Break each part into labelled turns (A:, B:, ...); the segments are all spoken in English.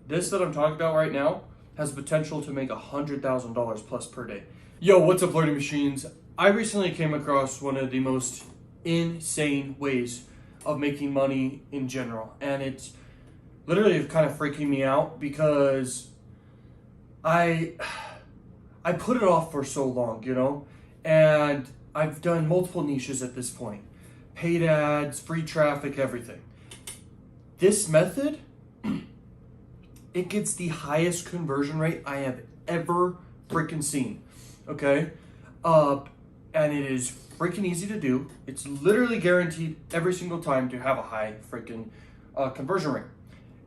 A: This that I'm talking about right now has potential to make $100,000 plus per day. Yo, what's up, learning machines? I recently came across one of the most insane ways of making money in general, and it's literally kind of freaking me out because I put it off for so long, and I've done multiple niches at this point. Paid ads, free traffic, everything. This method, it gets the highest conversion rate I have ever freaking seen, okay? And it is freaking easy to do. It's literally guaranteed every single time to have a high freaking conversion rate.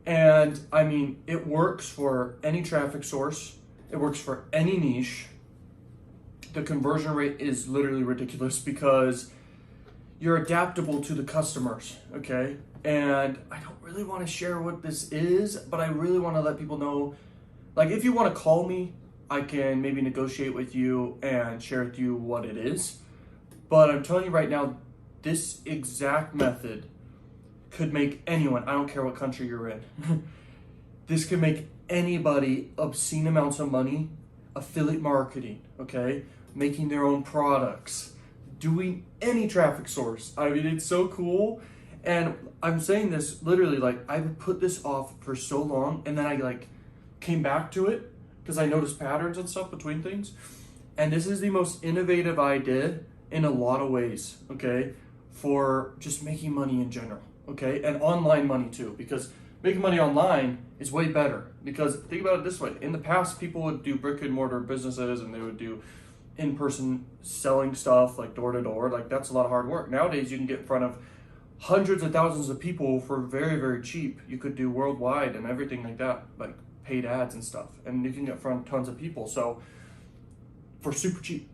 A: And I mean, it works for any traffic source. It works for any niche. The conversion rate is literally ridiculous because you're adaptable to the customers, okay? And I don't really want to share what this is, but I really want to let people know, like, if you want to call me, I can maybe negotiate with you and share with you what it is. But I'm telling you right now, this exact method could make anyone, I don't care what country you're in, this could make anybody obscene amounts of money, affiliate marketing, okay? Making their own products, doing any traffic source. I mean, it's so cool. And I'm saying this literally, like, I've put this off for so long, and then I came back to it because I noticed patterns and stuff between things. And this is the most innovative idea in a lot of ways, okay, for just making money in general, okay, and online money too, because making money online is way better. Because think about it this way: in the past, people would do brick and mortar businesses, and they would do in-person selling stuff, like door to door. Like, that's a lot of hard work. Nowadays, you can get in front of hundreds of thousands of people for very, very cheap. You could do worldwide and everything like that, like paid ads and stuff, and you can get in front of tons of people. So for super cheap.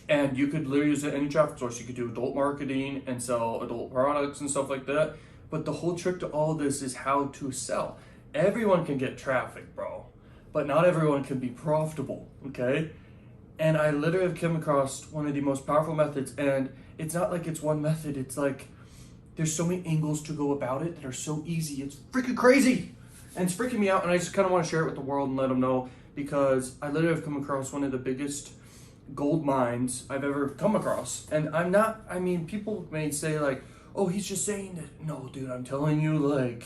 A: And you could literally use any traffic source. You could do adult marketing and sell adult products and stuff like that. But the whole trick to all of this is how to sell. Everyone can get traffic, bro, but not everyone can be profitable, okay? And I literally have come across one of the most powerful methods, and it's not like it's one method. It's like there's so many angles to go about it that are so easy. It's freaking crazy, and it's freaking me out, and I just kind of want to share it with the world and let them know, because I literally have come across one of the biggest gold mines I've ever come across. And people may say, like, oh, he's just saying that. No, dude, I'm telling you, like,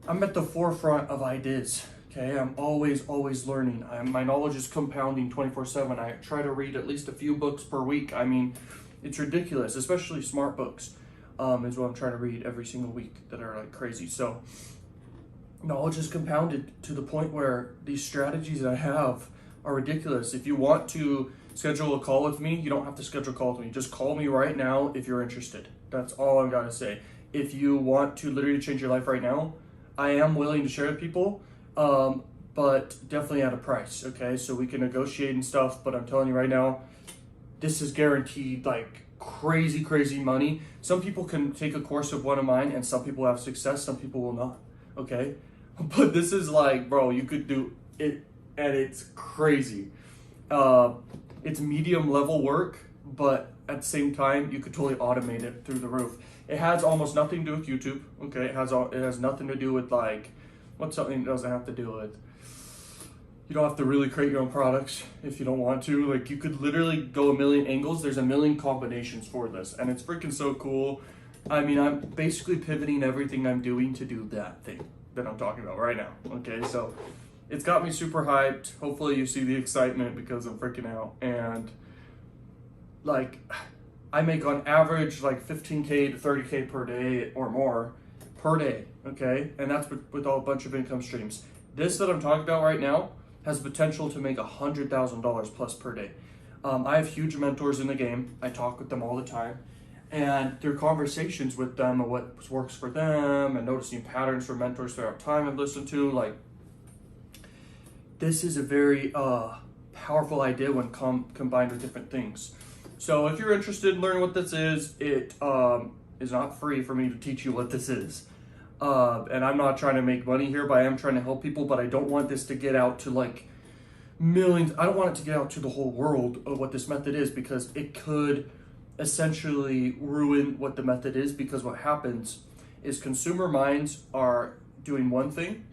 A: I'm at the forefront of ideas. Okay, I'm always learning. My knowledge is compounding 24/7. I try to read at least a few books per week. I mean, it's ridiculous, especially smart books, is what I'm trying to read every single week that are like crazy. So knowledge is compounded to the point where these strategies that I have are ridiculous. If you want to schedule a call with me, you don't have to schedule a call with me. Just call me right now if you're interested. That's all I've got to say. If you want to literally change your life right now, I am willing to share with people. But definitely at a price, okay? So we can negotiate and stuff, but I'm telling you right now, this is guaranteed like crazy, crazy money. Some people can take a course of one of mine, and some people have success, some people will not, okay? But this is like, bro, you could do it, and it's crazy. It's medium level work, but at the same time, you could totally automate it through the roof. It has almost nothing to do with YouTube, okay? It has nothing to do with like, what's something it doesn't have to do with? You don't have to really create your own products if you don't want to. Like, you could literally go a million angles. There's a million combinations for this, and it's freaking so cool. I mean, I'm basically pivoting everything I'm doing to do that thing that I'm talking about right now, okay? So it's got me super hyped. Hopefully you see the excitement because I'm freaking out. And like, I make on average like 15K to 30K per day or more per day, okay? And that's with a bunch of income streams. This that I'm talking about right now has potential to make $100,000 plus per day. I have huge mentors in the game. I talk with them all the time. And through conversations with them and what works for them and noticing patterns for mentors throughout time I've listened to, like, this is a very powerful idea when combined with different things. So if you're interested in learning what this is, it is not free for me to teach you what this is. And I'm not trying to make money here, but I am trying to help people, but I don't want this to get out to like millions. I don't want it to get out to the whole world of what this method is, because it could essentially ruin what the method is. Because what happens is consumer minds are doing one thing,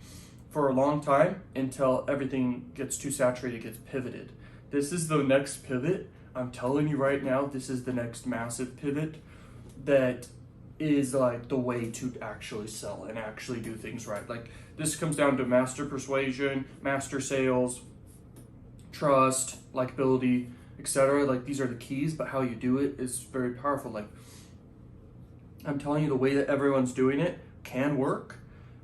A: for a long time until everything gets too saturated, gets pivoted. This is the next pivot. I'm telling you right now, this is the next massive pivot that is like the way to actually sell and actually do things right. Like this comes down to master persuasion, master sales, trust, likability, etc. Like these are the keys, but how you do it is very powerful. Like I'm telling you, the way that everyone's doing it can work,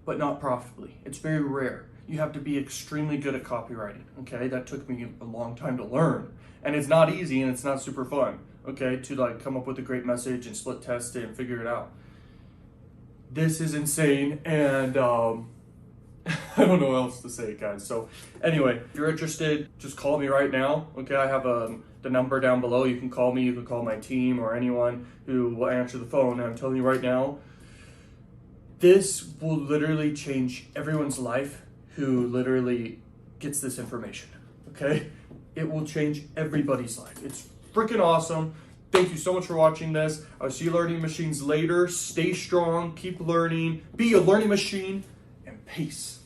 A: but not profitably. It's very rare. You have to be extremely good at copywriting, okay? That took me a long time to learn. And it's not easy and it's not super fun, okay? To like come up with a great message and split test it and figure it out. This is insane, and I don't know what else to say, guys. So anyway, if you're interested, just call me right now, okay? I have the number down below. You can call me, you can call my team or anyone who will answer the phone. And I'm telling you right now, this will literally change everyone's life who literally gets this information, okay? It will change everybody's life. It's freaking awesome. Thank you so much for watching this. I'll see you learning machines later. Stay strong, keep learning, be a learning machine, and peace.